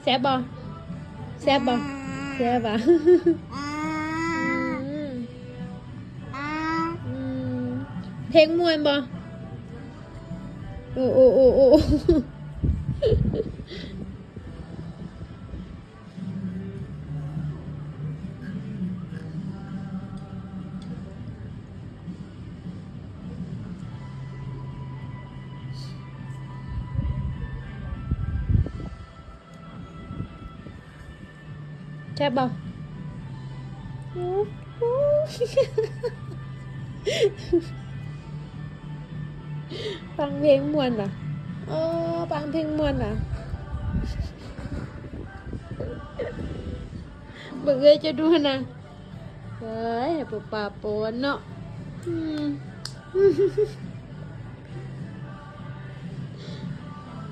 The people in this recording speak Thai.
ซ่บบ่แซ่บบ่แซ่บบ่เพลงมวนบ่โอ้โอ้โอ้โอ้แซ่บบ่ฟังเพลงมวนเหรอฟังเพลงมวนเหรอเบิ่งเลยจะดูนะเฮ้ยปะปาโปนเนาะ